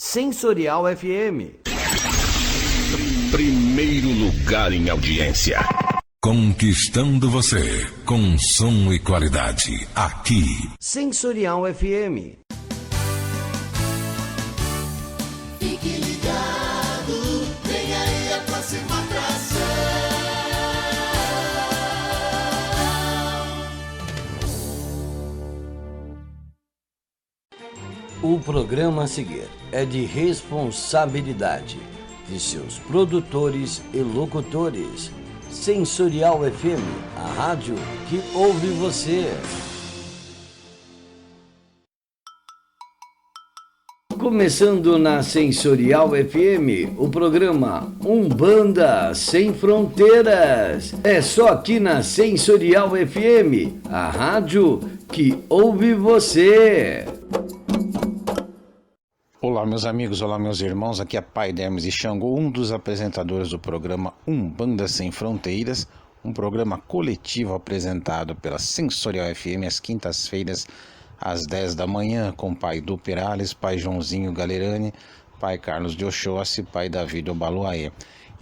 Sensorial FM. Primeiro lugar em audiência. Conquistando você com som e qualidade. Aqui. Sensorial FM. Fique ligado, vem aí a próxima atração. O programa a seguir é de responsabilidade de seus produtores e locutores. Sensorial FM, a rádio que ouve você. Começando na Sensorial FM, o programa Umbanda Sem Fronteiras. É só aqui na Sensorial FM, a rádio que ouve você. Olá meus amigos, olá meus irmãos, aqui é Pai Hermes e Xangô, um dos apresentadores do programa Umbanda Sem Fronteiras, um programa coletivo apresentado pela Sensorial FM às quintas-feiras às 10 da manhã com Pai Du Perales, Pai Joãozinho Galerani, Pai Carlos de Oxóssi, Pai David Obaluaê.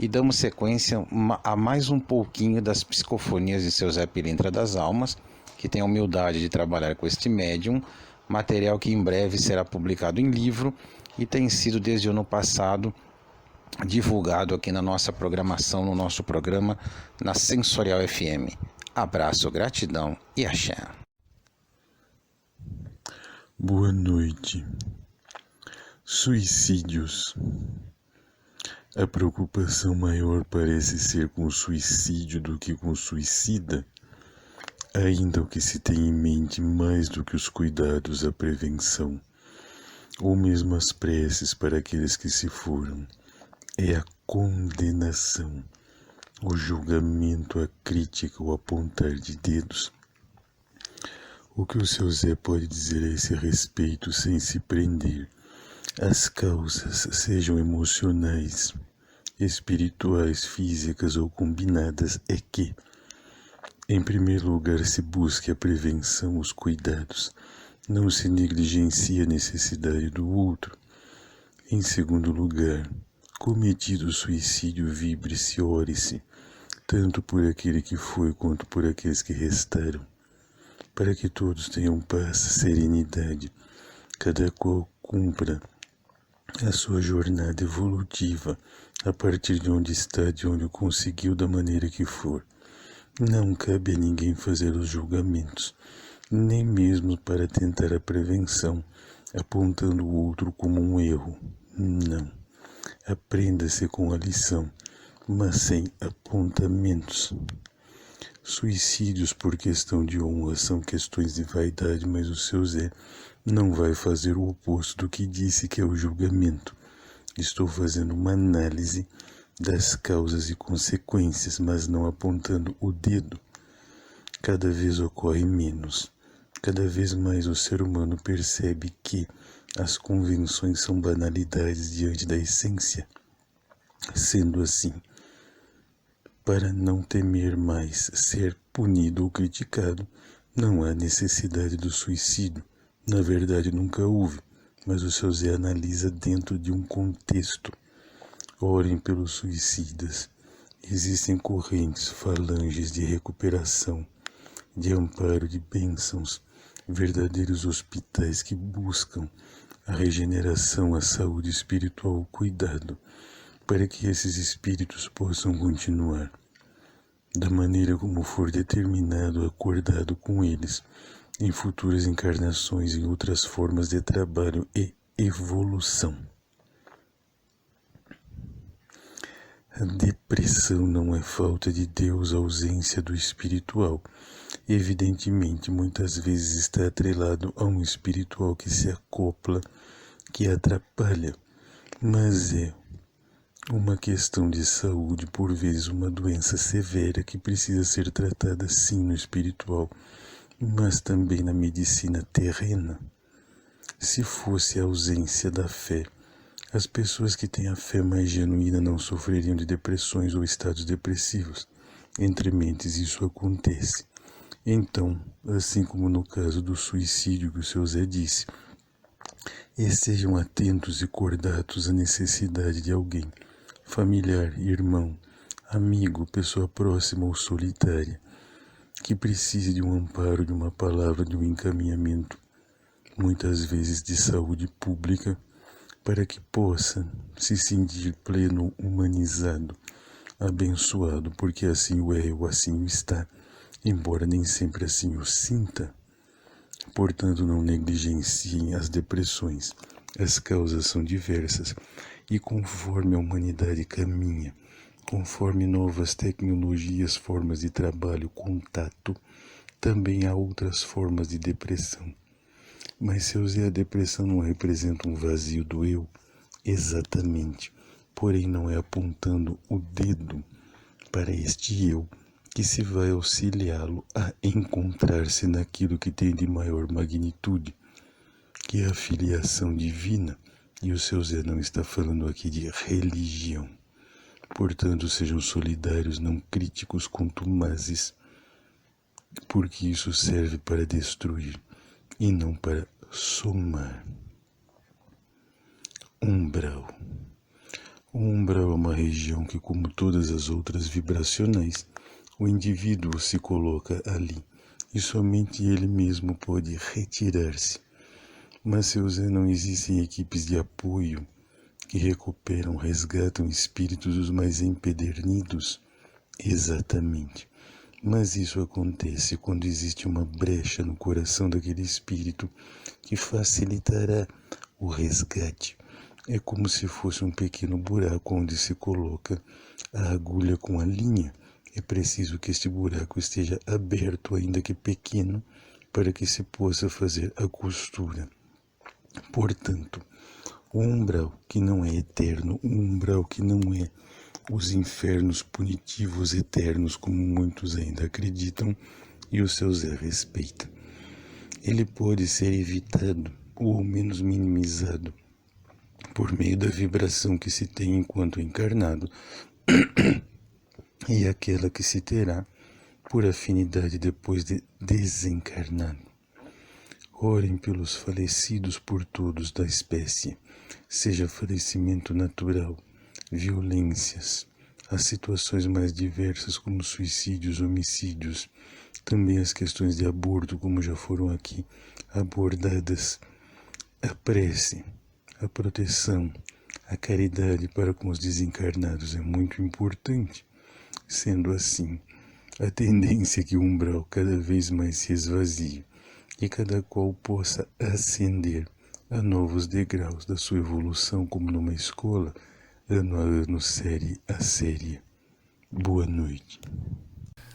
E damos sequência a mais um pouquinho das psicofonias de seu Zé Pilintra das Almas, que tem a humildade de trabalhar com este médium, material que em breve será publicado em livro e tem sido desde o ano passado divulgado aqui na nossa programação, no nosso programa, na Sensorial FM. Abraço, gratidão e axé. Boa noite. Suicídios. A preocupação maior parece ser com o suicídio do que com o suicida. Ainda o que se tem em mente mais do que os cuidados, a prevenção, ou mesmo as preces para aqueles que se foram, é a condenação, o julgamento, a crítica, o apontar de dedos. O que o seu Zé pode dizer a esse respeito sem se prender? As causas, sejam emocionais, espirituais, físicas ou combinadas, é que, em primeiro lugar, se busque a prevenção, os cuidados, não se negligencie a necessidade do outro. Em segundo lugar, cometido o suicídio, vibre-se, ore-se, tanto por aquele que foi quanto por aqueles que restaram, para que todos tenham paz, serenidade, cada qual cumpra a sua jornada evolutiva, a partir de onde está, de onde o conseguiu, da maneira que for. Não cabe a ninguém fazer os julgamentos, nem mesmo para tentar a prevenção, apontando o outro como um erro. Não. Aprenda-se com a lição, mas sem apontamentos. Suicídios por questão de honra são questões de vaidade, mas o seu Zé não vai fazer o oposto do que disse que é o julgamento. Estou fazendo uma análise das causas e consequências, mas não apontando o dedo. Cada vez ocorre menos. Cada vez mais o ser humano percebe que as convenções são banalidades diante da essência. Sendo assim, para não temer mais ser punido ou criticado, não há necessidade do suicídio. Na verdade, nunca houve, mas o seu Zé analisa dentro de um contexto. Orem pelos suicidas. Existem correntes, falanges de recuperação, de amparo, de bênçãos, verdadeiros hospitais que buscam a regeneração, a saúde espiritual, o cuidado, para que esses espíritos possam continuar, da maneira como for determinado, acordado com eles, em futuras encarnações, em outras formas de trabalho e evolução. A depressão não é falta de Deus, ausência do espiritual. Evidentemente, muitas vezes está atrelado a um espiritual que se acopla, que atrapalha, mas é uma questão de saúde, por vezes uma doença severa que precisa ser tratada sim no espiritual, mas também na medicina terrena. Se fosse a ausência da fé, as pessoas que têm a fé mais genuína não sofreriam de depressões ou estados depressivos. Entre mentes isso acontece. Então, assim como no caso do suicídio que o seu Zé disse, Estejam atentos e cordatos à necessidade de alguém, familiar, irmão, amigo, pessoa próxima ou solitária, que precise de um amparo, de uma palavra, de um encaminhamento, muitas vezes de saúde pública, para que possa se sentir pleno, humanizado, abençoado, porque assim o é ou assim o está, embora nem sempre assim o sinta. Portanto, não negligenciem as depressões. As causas são diversas e conforme a humanidade caminha, conforme novas tecnologias, formas de trabalho, contato, também há outras formas de depressão. Mas, seu Zé, a depressão não representa um vazio do eu? Exatamente. Porém, não é apontando o dedo para este eu que se vai auxiliá-lo a encontrar-se naquilo que tem de maior magnitude, que é a filiação divina, e o seu Zé não está falando aqui de religião. Portanto, sejam solidários, não críticos contumazes, porque isso serve para destruir e não para somar. Umbral. O umbral é uma região que, como todas as outras vibracionais, o indivíduo se coloca ali e somente ele mesmo pode retirar-se. Mas, seu Zé, não existem equipes de apoio que recuperam, resgatam espíritos os mais empedernidos? Exatamente. Mas isso acontece quando existe uma brecha no coração daquele espírito que facilitará o resgate. É como se fosse um pequeno buraco onde se coloca a agulha com a linha. É preciso que este buraco esteja aberto, ainda que pequeno, para que se possa fazer a costura. Portanto, o umbral que não é eterno, o umbral que não é os infernos punitivos eternos, como muitos ainda acreditam, e o seu Zé respeita. Ele pode ser evitado, ou ao menos minimizado, por meio da vibração que se tem enquanto encarnado, e aquela que se terá por afinidade depois de desencarnado. Orem pelos falecidos por todos da espécie, seja falecimento natural, violências, as situações mais diversas como suicídios, homicídios, também as questões de aborto, como já foram aqui abordadas, a prece, a proteção, a caridade para com os desencarnados é muito importante. Sendo assim, a tendência é que o umbral cada vez mais se esvazie e cada qual possa ascender a novos degraus da sua evolução, como numa escola, ano a ano, série a série. Boa noite.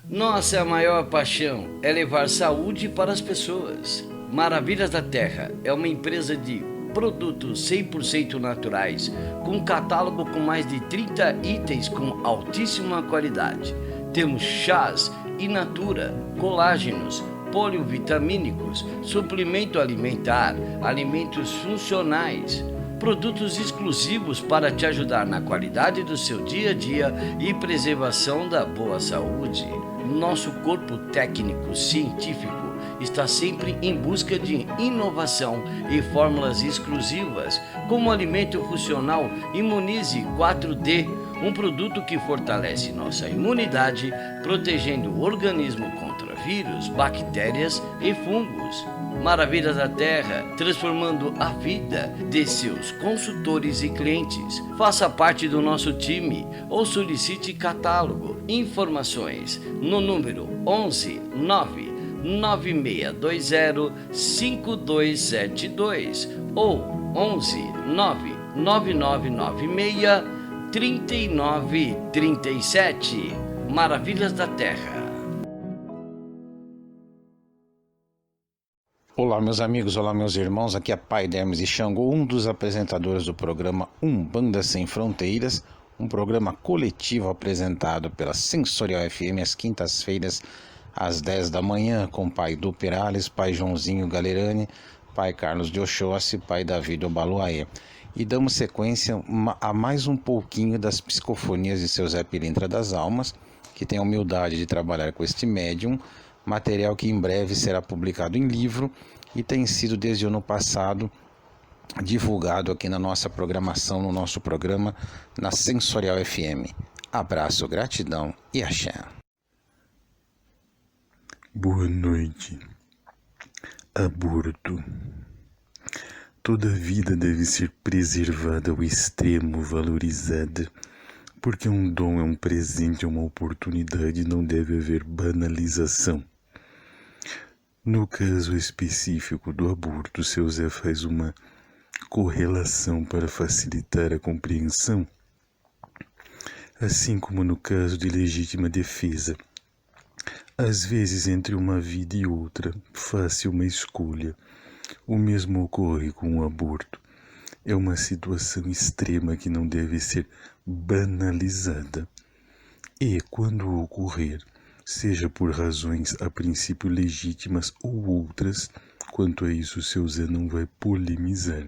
Nossa maior paixão é levar saúde para as pessoas. Maravilhas da Terra é uma empresa de produtos 100% naturais, com um catálogo com mais de 30 itens com altíssima qualidade. Temos chás in natura, colágenos, polivitamínicos, suplemento alimentar, alimentos funcionais, produtos exclusivos para te ajudar na qualidade do seu dia a dia e preservação da boa saúde. Nosso corpo técnico científico está sempre em busca de inovação e fórmulas exclusivas, como o alimento funcional Imunize 4D, um produto que fortalece nossa imunidade, protegendo o organismo contra vírus, bactérias e fungos. Maravilhas da Terra, transformando a vida de seus consultores e clientes. Faça parte do nosso time ou solicite catálogo. Informações no número 11 996205272 ou 11 999963937. Maravilhas da Terra. Olá, meus amigos, olá, meus irmãos, aqui é Pai Hermes e Xangô, um dos apresentadores do programa Umbanda Sem Fronteiras, um programa coletivo apresentado pela Sensorial FM às quintas-feiras, às 10 da manhã, com Pai Du Perales, Pai Joãozinho Galerani, Pai Carlos de Oxóssi, Pai David Obaluaê. E damos sequência a mais um pouquinho das psicofonias de seu Zé Pilintra das Almas, que tem a humildade de trabalhar com este médium, material que em breve será publicado em livro e tem sido desde o ano passado divulgado aqui na nossa programação, no nosso programa, na Sensorial FM. Abraço, gratidão e axé. Boa noite. Aborto. Toda vida deve ser preservada ao extremo, valorizada, porque um dom é um presente, é uma oportunidade e não deve haver banalização. No caso específico do aborto, seu Zé faz uma correlação para facilitar a compreensão, assim como no caso de legítima defesa. Às vezes, entre uma vida e outra, faz-se uma escolha. O mesmo ocorre com o aborto. É uma situação extrema que não deve ser banalizada. E, quando ocorrer, seja por razões a princípio legítimas ou outras, quanto a isso seu Zé não vai polemizar.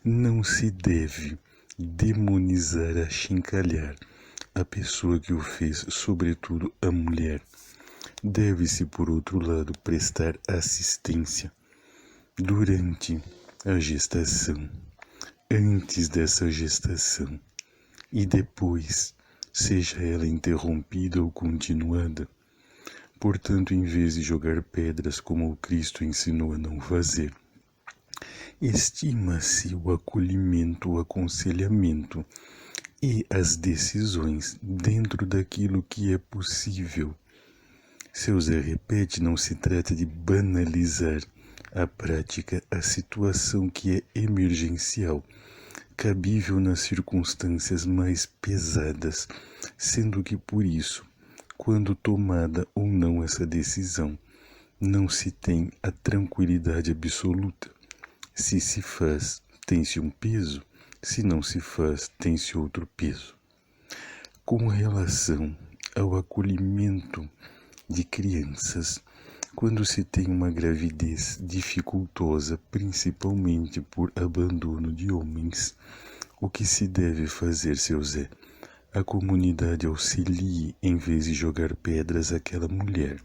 Não se deve demonizar, achincalhar a pessoa que o fez, sobretudo a mulher. Deve-se, por outro lado, prestar assistência durante a gestação, antes dessa gestação e depois, seja ela interrompida ou continuada. Portanto, em vez de jogar pedras como o Cristo ensinou a não fazer, estima-se o acolhimento, o aconselhamento e as decisões dentro daquilo que é possível. Seu Zé repete, não se trata de banalizar a prática, a situação que é emergencial, cabível nas circunstâncias mais pesadas, sendo que por isso, quando tomada ou não essa decisão, não se tem a tranquilidade absoluta. Se se faz, tem-se um peso, se não se faz, tem-se outro peso. Com relação ao acolhimento de crianças, quando se tem uma gravidez dificultosa, principalmente por abandono de homens, o que se deve fazer, seu Zé? A comunidade auxilie, em vez de jogar pedras, àquela mulher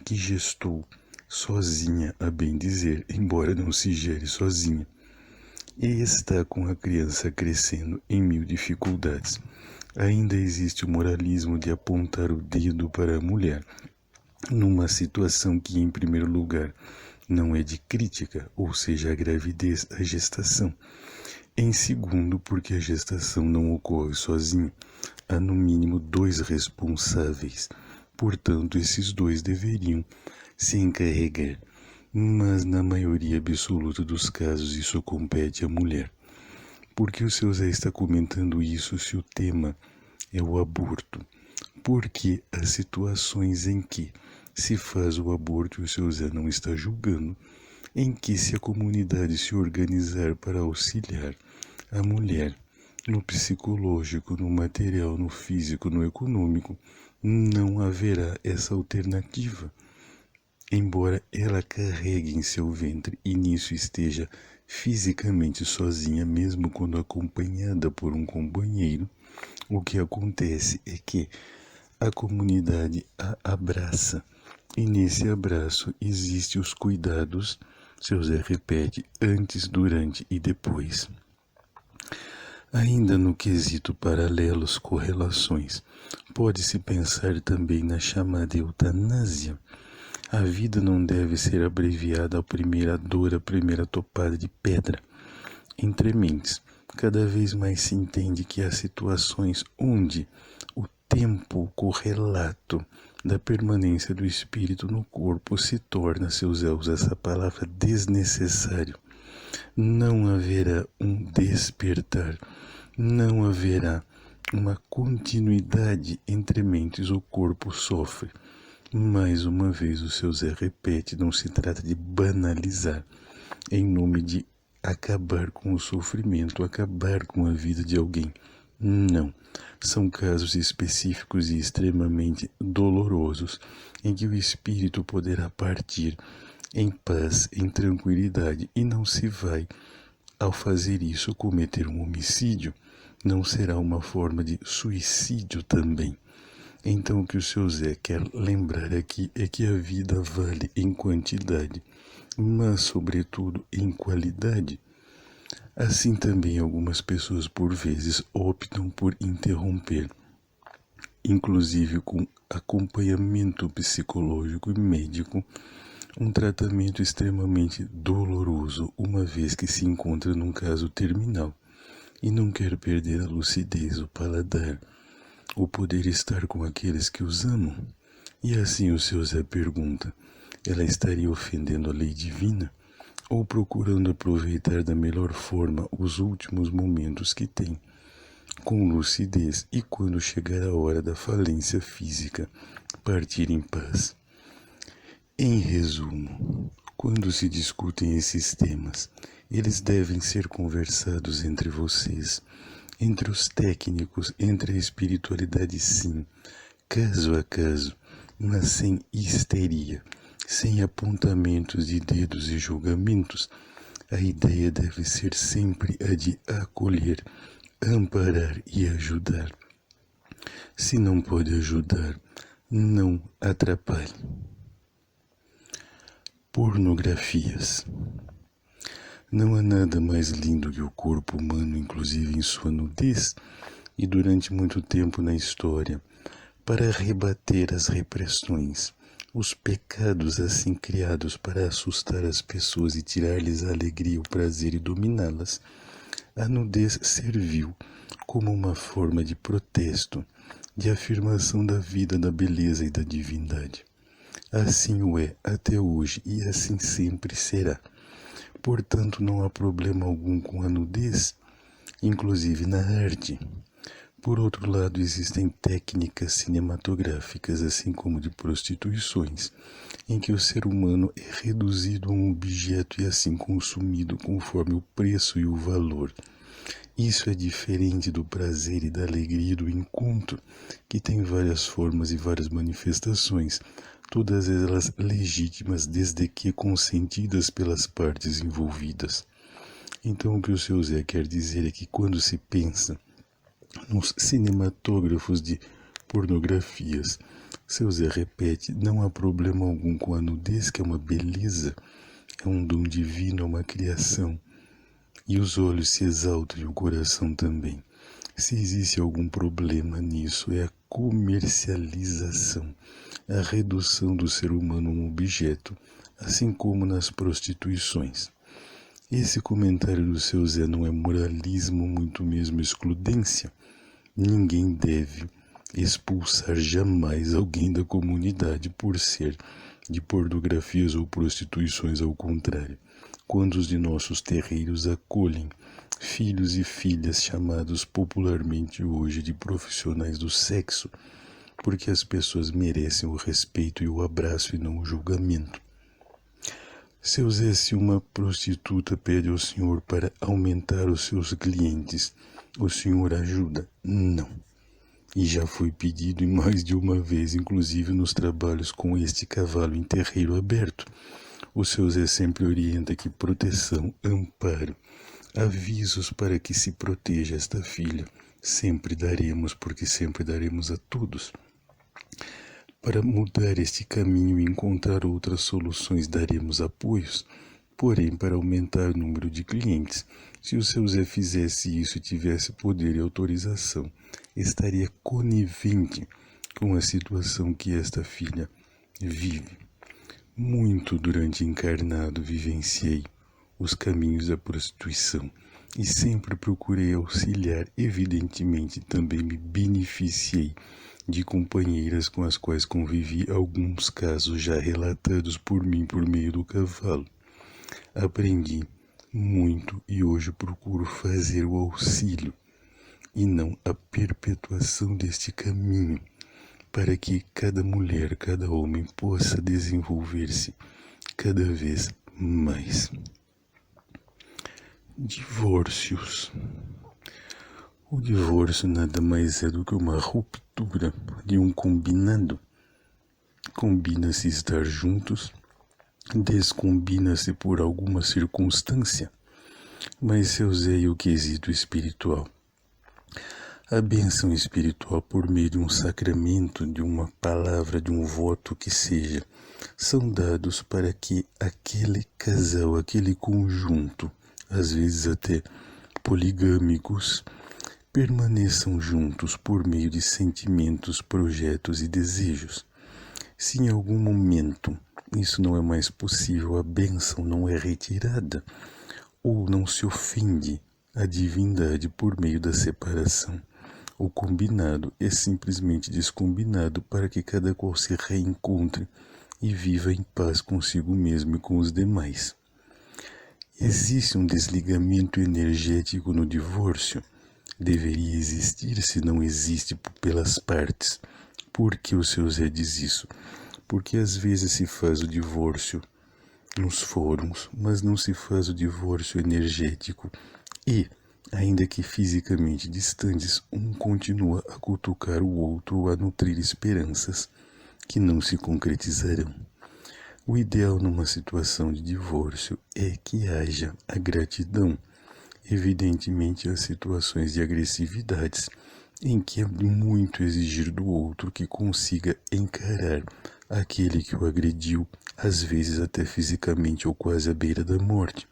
que gestou sozinha, a bem dizer, embora não se gere sozinha, e está com a criança crescendo em mil dificuldades. Ainda existe o moralismo de apontar o dedo para a mulher, numa situação que, em primeiro lugar, não é de crítica, ou seja, a gravidez, a gestação. Em segundo, porque a gestação não ocorre sozinha, há no mínimo 2 responsáveis. Portanto, esses 2 deveriam se encarregar. Mas, na maioria absoluta dos casos, isso compete à mulher. Por que o seu Zé está comentando isso se o tema é o aborto? Porque há situações em que se faz o aborto e o seu Zé não está julgando, em que, se a comunidade se organizar para auxiliar a mulher no psicológico, no material, no físico, no econômico, não haverá essa alternativa. Embora ela carregue em seu ventre e nisso esteja fisicamente sozinha, mesmo quando acompanhada por um companheiro, o que acontece é que a comunidade a abraça. E nesse abraço existem os cuidados, seu Zé repete, antes, durante e depois. Ainda no quesito paralelos, correlações, pode-se pensar também na chamada eutanásia. A vida não deve ser abreviada à primeira dor, à primeira topada de pedra. Entre mentes, cada vez mais se entende que há situações onde o tempo correlato da permanência do espírito no corpo se torna, seu Zé usa essa palavra, desnecessário. Não haverá um despertar, não haverá uma continuidade entre mentes, o corpo sofre. Mais uma vez o seu Zé repete, não se trata de banalizar, em nome de acabar com o sofrimento, acabar com a vida de alguém. Não, são casos específicos e extremamente dolorosos, em que o espírito poderá partir em paz, em tranquilidade, e não se vai, ao fazer isso, cometer um homicídio, não será uma forma de suicídio também. Então o que o seu Zé quer lembrar aqui é que a vida vale em quantidade, mas sobretudo em qualidade. Assim também algumas pessoas por vezes optam por interromper, inclusive com acompanhamento psicológico e médico, um tratamento extremamente doloroso, uma vez que se encontra num caso terminal e não quer perder a lucidez, o paladar, o poder estar com aqueles que os amam. E assim o seu Zé pergunta, ela estaria ofendendo a lei divina ou procurando aproveitar da melhor forma os últimos momentos que tem, com lucidez, e quando chegar a hora da falência física, partir em paz? Em resumo, quando se discutem esses temas, eles devem ser conversados entre vocês, entre os técnicos, entre a espiritualidade, sim, caso a caso, mas sem histeria, sem apontamentos de dedos e julgamentos. A ideia deve ser sempre a de acolher, amparar e ajudar. Se não pode ajudar, não atrapalhe. Pornografias. Não há nada mais lindo que o corpo humano, inclusive em sua nudez, e durante muito tempo na história, para rebater as repressões, os pecados assim criados para assustar as pessoas e tirar-lhes a alegria, o prazer e dominá-las, a nudez serviu como uma forma de protesto, de afirmação da vida, da beleza e da divindade. Assim o é até hoje e assim sempre será. Portanto, não há problema algum com a nudez, inclusive na arte. Por outro lado, existem técnicas cinematográficas, assim como de prostituições, em que o ser humano é reduzido a um objeto e assim consumido conforme o preço e o valor. Isso é diferente do prazer e da alegria do encontro, que tem várias formas e várias manifestações, todas elas legítimas desde que consentidas pelas partes envolvidas. Então o que o seu Zé quer dizer é que quando se pensa nos cinematógrafos de pornografias, seu Zé repete, não há problema algum com a nudez, que é uma beleza, é um dom divino, é uma criação. E os olhos se exaltam e o coração também. Se existe algum problema nisso, é a comercialização, a redução do ser humano a um objeto, assim como nas prostituições. Esse comentário do seu Zé não é moralismo, muito mesmo excludência. Ninguém deve expulsar jamais alguém da comunidade por ser de pornografias ou prostituições, ao contrário. Quando os de nossos terreiros acolhem filhos e filhas chamados popularmente hoje de profissionais do sexo, porque as pessoas merecem o respeito e o abraço e não o julgamento. Seu Zé, se uma prostituta pede ao senhor para aumentar os seus clientes, o senhor ajuda? Não. E já foi pedido e mais de uma vez, inclusive nos trabalhos com este cavalo em terreiro aberto. O seu Zé sempre orienta que proteção, amparo, avisos para que se proteja esta filha, sempre daremos, porque sempre daremos a todos. Para mudar este caminho e encontrar outras soluções, daremos apoios. Porém, para aumentar o número de clientes, se o seu Zé fizesse isso e tivesse poder e autorização, estaria conivente com a situação que esta filha vive. Muito durante encarnado vivenciei os caminhos da prostituição e sempre procurei auxiliar, evidentemente também me beneficiei de companheiras com as quais convivi, alguns casos já relatados por mim por meio do cavalo. Aprendi muito e hoje procuro fazer o auxílio e não a perpetuação deste caminho, para que cada mulher, cada homem possa desenvolver-se cada vez mais. Divórcios. O divórcio nada mais é do que uma ruptura de um combinado. Combina-se estar juntos, descombina-se por alguma circunstância, mas seu Zé e o quesito espiritual. A bênção espiritual por meio de um sacramento, de uma palavra, de um voto que seja, são dados para que aquele casal, aquele conjunto, às vezes até poligâmicos permaneçam juntos por meio de sentimentos, projetos e desejos. Se em algum momento isso não é mais possível, a bênção não é retirada, ou não se ofende a divindade por meio da separação. O combinado é simplesmente descombinado para que cada qual se reencontre e viva em paz consigo mesmo e com os demais. Existe um desligamento energético no divórcio? Deveria existir, se não existe pelas partes. Por que o seu Zé diz isso? Porque às vezes se faz o divórcio nos fóruns, mas não se faz o divórcio energético e, ainda que fisicamente distantes, um continua a cutucar o outro ou a nutrir esperanças que não se concretizarão. O ideal numa situação de divórcio é que haja a gratidão. Evidentemente, há situações de agressividades em que é muito exigir do outro que consiga encarar aquele que o agrediu, às vezes até fisicamente ou quase à beira da morte.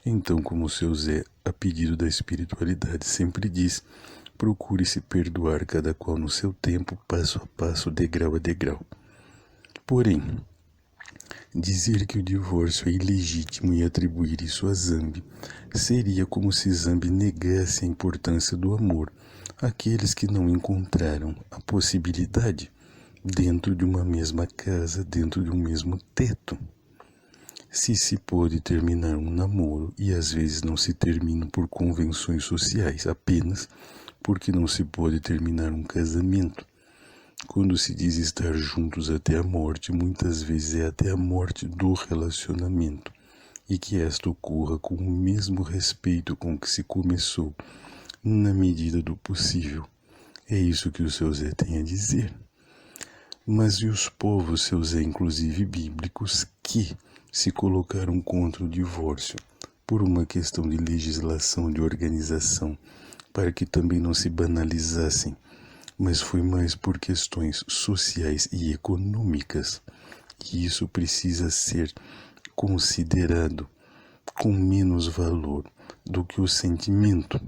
Então, como o seu Zé, a pedido da espiritualidade, sempre diz, procure se perdoar cada qual no seu tempo, passo a passo, degrau a degrau. Porém, dizer que o divórcio é ilegítimo e atribuir isso a Zambi seria como se Zambi negasse a importância do amor àqueles que não encontraram a possibilidade dentro de uma mesma casa, dentro de um mesmo teto. Se pode terminar um namoro e às vezes não se termina por convenções sociais, apenas porque não se pode terminar um casamento. Quando se diz estar juntos até a morte, muitas vezes é até a morte do relacionamento, e que esta ocorra com o mesmo respeito com que se começou, na medida do possível. É isso que o seu Zé tem a dizer. Mas e os povos, seu Zé, inclusive bíblicos, que se colocaram contra o divórcio por uma questão de legislação, de organização, para que também não se banalizassem, mas foi mais por questões sociais e econômicas, e isso precisa ser considerado com menos valor do que o sentimento,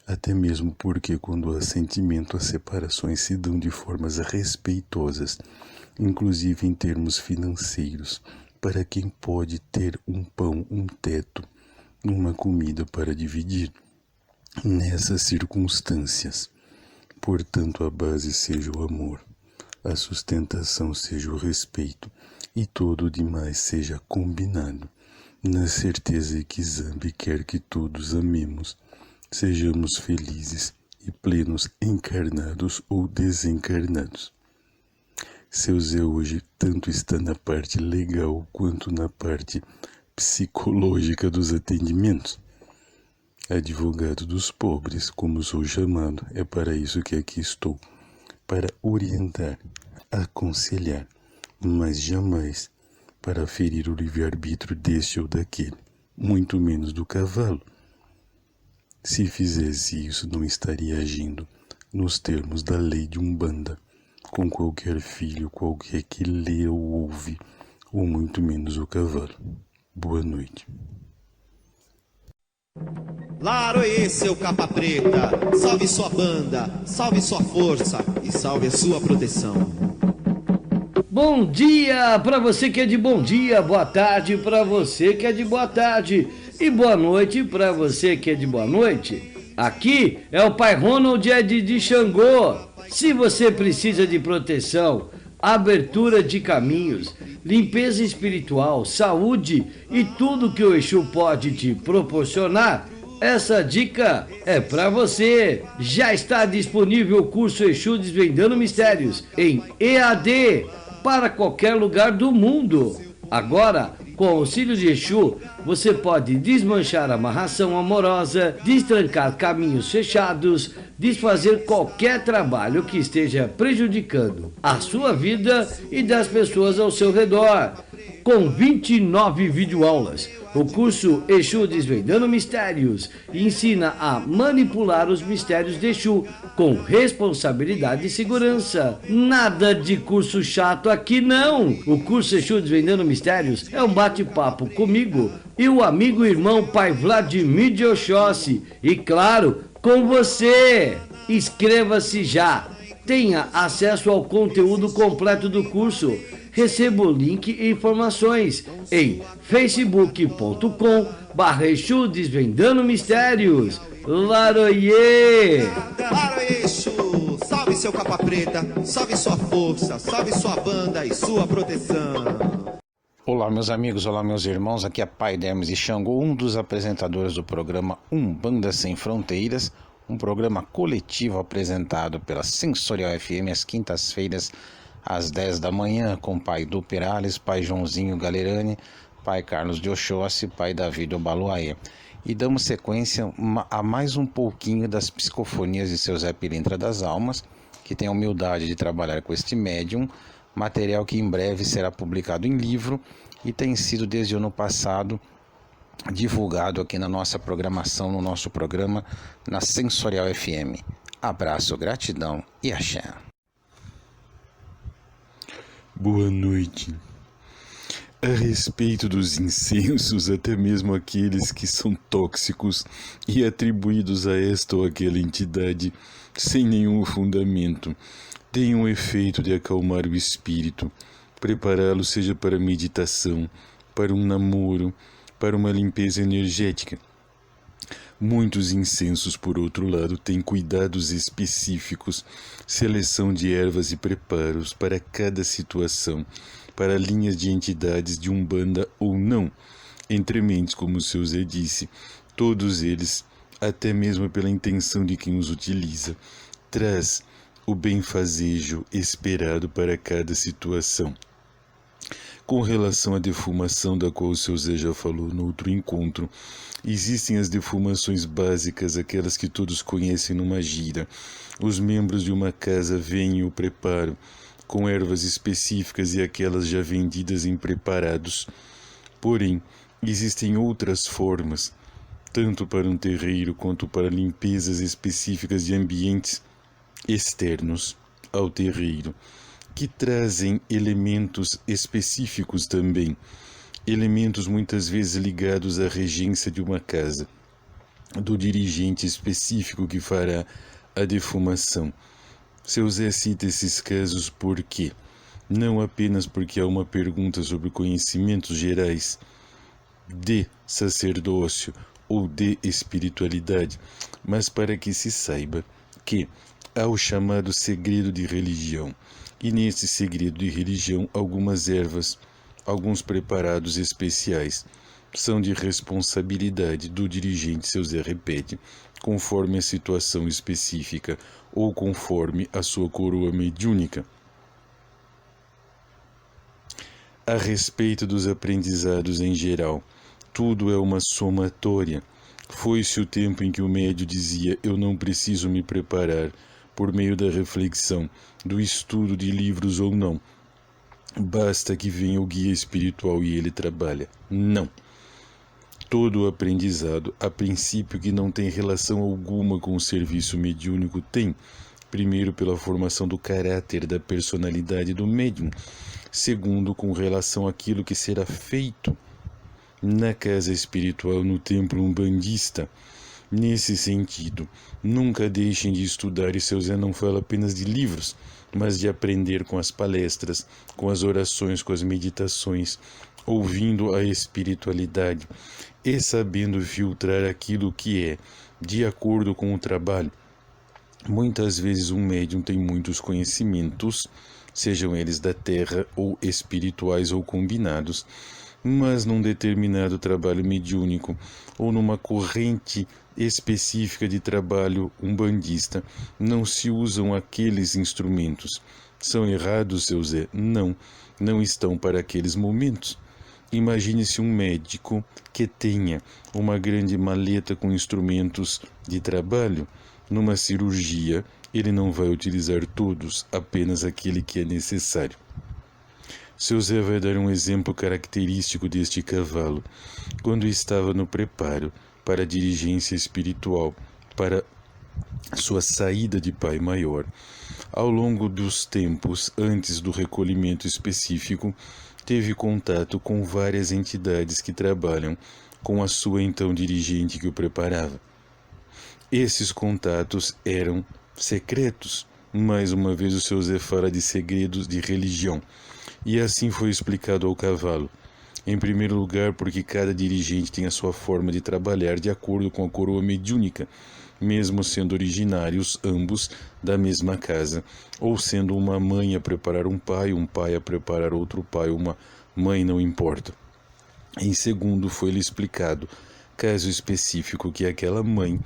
até mesmo porque quando há sentimento as separações se dão de formas respeitosas, inclusive em termos financeiros, para quem pode ter um pão, um teto, uma comida para dividir. Nessas circunstâncias, portanto, a base seja o amor, a sustentação seja o respeito e todo o demais seja combinado, na certeza de que Zambi quer que todos amemos, sejamos felizes e plenos, encarnados ou desencarnados. Seu Zé hoje tanto está na parte legal quanto na parte psicológica dos atendimentos. Advogado dos pobres, como sou chamado, é para isso que aqui estou, para orientar, aconselhar, mas jamais para ferir o livre-arbítrio deste ou daquele, muito menos do cavalo. Se fizesse isso, não estaria agindo nos termos da lei de Umbanda, com qualquer filho, qualquer que lê ou ouve, ou muito menos o cavalo. Boa noite. Laroê, seu capa preta, salve sua banda, salve sua força e salve a sua proteção. Bom dia para você que é de bom dia, boa tarde para você que é de boa tarde e boa noite para você que é de boa noite. Aqui é o Pai Ronald de Xangô. Se você precisa de proteção, abertura de caminhos, limpeza espiritual, saúde e tudo que o Exu pode te proporcionar, essa dica é para você. Já está disponível o curso Exu Desvendando Mistérios em EAD para qualquer lugar do mundo. Agora, com o auxílio de Exu, você pode desmanchar a amarração amorosa, destrancar caminhos fechados, desfazer qualquer trabalho que esteja prejudicando a sua vida e das pessoas ao seu redor. com 29 videoaulas. O curso Exu Desvendando Mistérios ensina a manipular os mistérios de Exu com responsabilidade e segurança. Nada de curso chato aqui não. O curso Exu Desvendando Mistérios é um bate-papo comigo e o amigo e irmão pai Vladimir de Oxóssi. E claro, com você. Inscreva-se já. Tenha acesso ao conteúdo completo do curso. Receba o link e informações em facebook.com/Exu Desvendando Mistérios. Laroie! Laroie Exu, salve seu capa preta, salve sua força, salve sua banda e sua proteção. Olá meus amigos, olá meus irmãos, aqui é Pai Hermes e Xangô, um dos apresentadores do programa Umbanda Sem Fronteiras, um programa coletivo apresentado pela Sensorial FM às quintas-feiras, às 10 da manhã, com pai Du Perales, pai Joãozinho Galerani, pai Carlos de Oxóssi, pai David Obaluaê. E damos sequência a mais um pouquinho das psicofonias de seu Zé Pilintra das Almas, que tem a humildade de trabalhar com este médium, material que em breve será publicado em livro e tem sido desde o ano passado divulgado aqui na nossa programação, no nosso programa, na Sensorial FM. Abraço, gratidão e axé. Boa noite. A respeito dos incensos, até mesmo aqueles que são tóxicos e atribuídos a esta ou aquela entidade sem nenhum fundamento, têm um efeito de acalmar o espírito, prepará-lo seja para meditação, para um namoro, para uma limpeza energética. Muitos incensos, por outro lado, têm cuidados específicos, seleção de ervas e preparos para cada situação, para linhas de entidades de umbanda ou não, entre mentes, como o seu Zé disse, todos eles, até mesmo pela intenção de quem os utiliza, traz o benfazejo esperado para cada situação. Com relação à defumação, da qual o seu Zé já falou no outro encontro, existem as defumações básicas, aquelas que todos conhecem numa gira. Os membros de uma casa veem e o preparam, com ervas específicas e aquelas já vendidas em preparados. Porém, existem outras formas, tanto para um terreiro quanto para limpezas específicas de ambientes externos ao terreiro, que trazem elementos específicos também, elementos muitas vezes ligados à regência de uma casa, do dirigente específico que fará a defumação. Seu Zé cita esses casos porque, não apenas porque há uma pergunta sobre conhecimentos gerais de sacerdócio ou de espiritualidade, mas para que se saiba que há o chamado segredo de religião, e nesse segredo de religião algumas ervas, alguns preparados especiais, são de responsabilidade do dirigente, seu Zé repete, conforme a situação específica ou conforme a sua coroa mediúnica. A respeito dos aprendizados em geral, tudo é uma somatória. Foi-se o tempo em que o médio dizia: eu não preciso me preparar por meio da reflexão, do estudo de livros ou não. Basta que venha o guia espiritual e ele trabalha. Não. Todo o aprendizado, a princípio que não tem relação alguma com o serviço mediúnico, tem, primeiro, pela formação do caráter, da personalidade do médium, segundo, com relação àquilo que será feito na casa espiritual, no templo umbandista. Nesse sentido, nunca deixem de estudar, e seu Zé não fala apenas de livros, mas de aprender com as palestras, com as orações, com as meditações, ouvindo a espiritualidade e sabendo filtrar aquilo que é de acordo com o trabalho. Muitas vezes um médium tem muitos conhecimentos, sejam eles da terra ou espirituais ou combinados, mas num determinado trabalho mediúnico ou numa corrente específica de trabalho umbandista não se usam aqueles instrumentos. São errados, seu Zé? Não estão para aqueles momentos. Imagine-se um médico que tenha uma grande maleta com instrumentos de trabalho. Numa cirurgia, ele não vai utilizar todos, apenas aquele que é necessário. Seu Zé vai dar um exemplo característico deste cavalo, quando estava no preparo para a diligência espiritual, para sua saída de Pai Maior. Ao longo dos tempos, antes do recolhimento específico, teve contato com várias entidades que trabalham com a sua então dirigente que o preparava. Esses contatos eram secretos. Mais uma vez o seu Zé fala de segredos de religião. E assim foi explicado ao cavalo. Em primeiro lugar, porque cada dirigente tem a sua forma de trabalhar de acordo com a coroa mediúnica, mesmo sendo originários ambos da mesma casa, ou sendo uma mãe a preparar um pai a preparar outro pai, uma mãe, não importa. Em segundo, foi-lhe explicado, caso específico, que aquela mãe,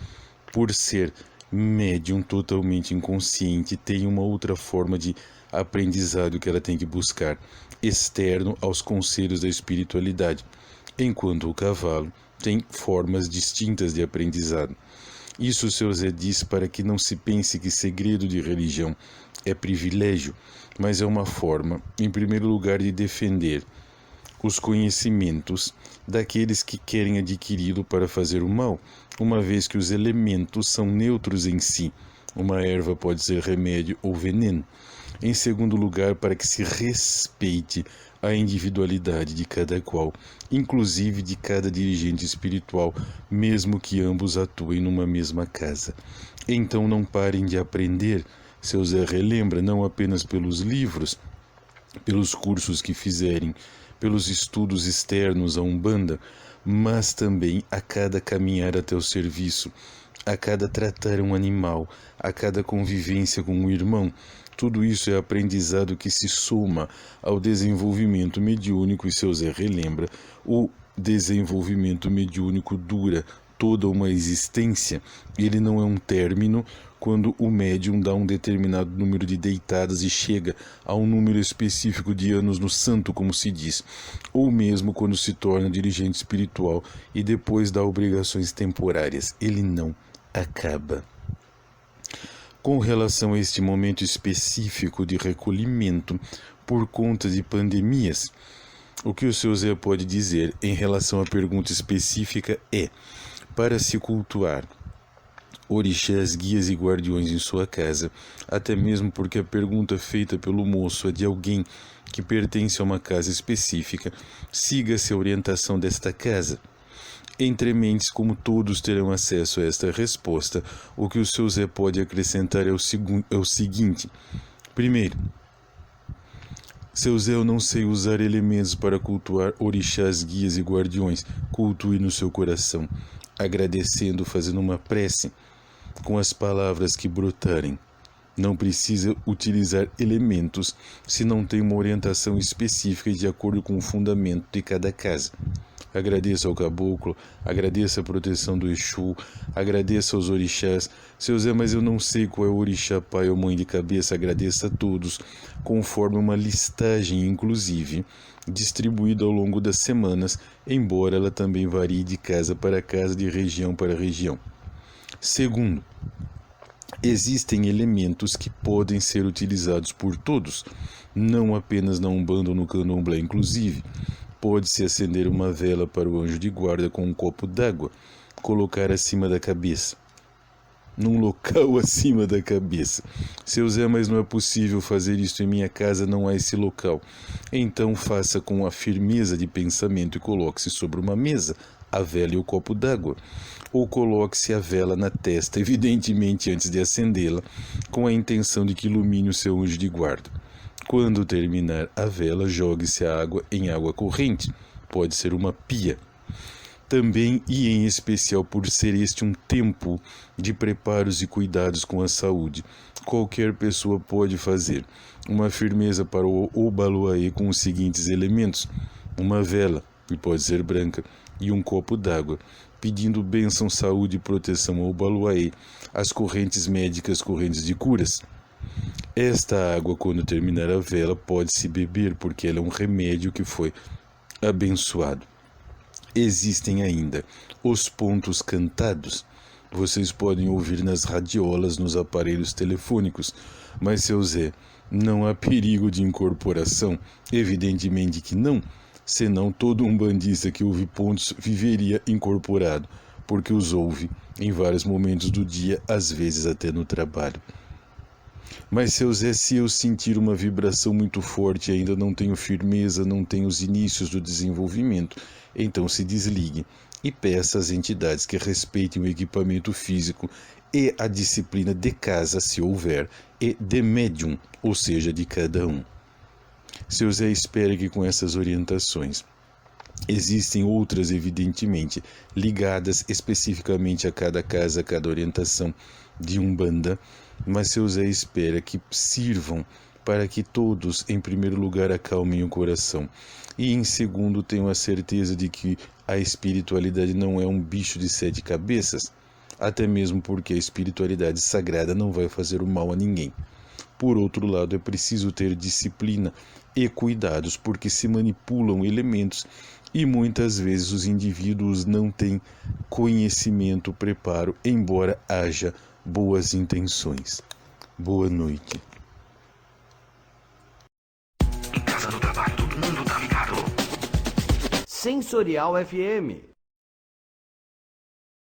por ser médium totalmente inconsciente, tem uma outra forma de aprendizado que ela tem que buscar, externo aos conselhos da espiritualidade, enquanto o cavalo tem formas distintas de aprendizado. Isso o seu Zé diz para que não se pense que segredo de religião é privilégio, mas é uma forma, em primeiro lugar, de defender os conhecimentos daqueles que querem adquiri-lo para fazer o mal, uma vez que os elementos são neutros em si. Uma erva pode ser remédio ou veneno. Em segundo lugar, para que se respeite a individualidade de cada qual, inclusive de cada dirigente espiritual, mesmo que ambos atuem numa mesma casa. Então não parem de aprender. Seu Zé relembra, não apenas pelos livros, pelos cursos que fizerem, pelos estudos externos à Umbanda, mas também a cada caminhar até o serviço, a cada tratar um animal, a cada convivência com um irmão. Tudo isso é aprendizado que se soma ao desenvolvimento mediúnico, e seu Zé relembra, o desenvolvimento mediúnico dura toda uma existência. Ele não é um término quando o médium dá um determinado número de deitadas e chega a um número específico de anos no santo, como se diz, ou mesmo quando se torna dirigente espiritual e depois dá obrigações temporárias. Ele não acaba. Com relação a este momento específico de recolhimento por conta de pandemias, o que o seu Zé pode dizer em relação à pergunta específica é: para se cultuar orixás, guias e guardiões em sua casa, até mesmo porque a pergunta feita pelo moço é de alguém que pertence a uma casa específica, siga-se a orientação desta casa. Entre mentes, como todos terão acesso a esta resposta, o que o seu Zé pode acrescentar é o seguinte. Primeiro, seu Zé, eu não sei usar elementos para cultuar orixás, guias e guardiões. Cultue no seu coração, agradecendo, fazendo uma prece com as palavras que brotarem. Não precisa utilizar elementos se não tem uma orientação específica e de acordo com o fundamento de cada casa. Agradeça ao caboclo, agradeça a proteção do Exu, agradeça aos orixás. Seu Zé, mas eu não sei qual é o orixá pai ou mãe de cabeça. Agradeça a todos, conforme uma listagem, inclusive, distribuída ao longo das semanas, embora ela também varie de casa para casa, de região para região. Segundo, existem elementos que podem ser utilizados por todos, não apenas na Umbanda ou no Candomblé, inclusive. Pode-se acender uma vela para o anjo de guarda com um copo d'água, colocar acima da cabeça, num local acima da cabeça. Seu Zé, mas não é possível fazer isso em minha casa, não há esse local. Então faça com a firmeza de pensamento e coloque-se sobre uma mesa a vela e o copo d'água, ou coloque-se a vela na testa, evidentemente antes de acendê-la, com a intenção de que ilumine o seu anjo de guarda. Quando terminar a vela, jogue-se a água em água corrente, pode ser uma pia. Também e em especial por ser este um tempo de preparos e cuidados com a saúde, qualquer pessoa pode fazer uma firmeza para o Obaloaê com os seguintes elementos: uma vela, que pode ser branca, e um copo d'água, pedindo bênção, saúde e proteção ao Obaloaê, as correntes médicas, correntes de curas. Esta água, quando terminar a vela, pode-se beber, porque ela é um remédio que foi abençoado. Existem ainda os pontos cantados, Vocês podem ouvir nas radiolas, nos aparelhos telefônicos, mas, seu Zé, não há perigo de incorporação? Evidentemente que não, senão todo umbandista que ouve pontos viveria incorporado, porque os ouve em vários momentos do dia, às vezes até no trabalho. Mas, seu Zé, se eu sentir uma vibração muito forte e ainda não tenho firmeza, não tenho os inícios do desenvolvimento, então se desligue e peça às entidades que respeitem o equipamento físico e a disciplina de casa, se houver, e de médium, ou seja, de cada um. Seu Zé espera que com essas orientações, existem outras, evidentemente, ligadas especificamente a cada casa, a cada orientação de Umbanda, mas seu Zé espera que sirvam para que todos, em primeiro lugar, acalmem o coração e, em segundo, tenham a certeza de que a espiritualidade não é um bicho de 7 cabeças, até mesmo porque a espiritualidade sagrada não vai fazer o mal a ninguém. Por outro lado, é preciso ter disciplina e cuidados, porque se manipulam elementos e muitas vezes os indivíduos não têm conhecimento, preparo, embora haja boas intenções. Boa noite. Em casa, no trabalho, todo mundo tá ligado. Sensorial FM.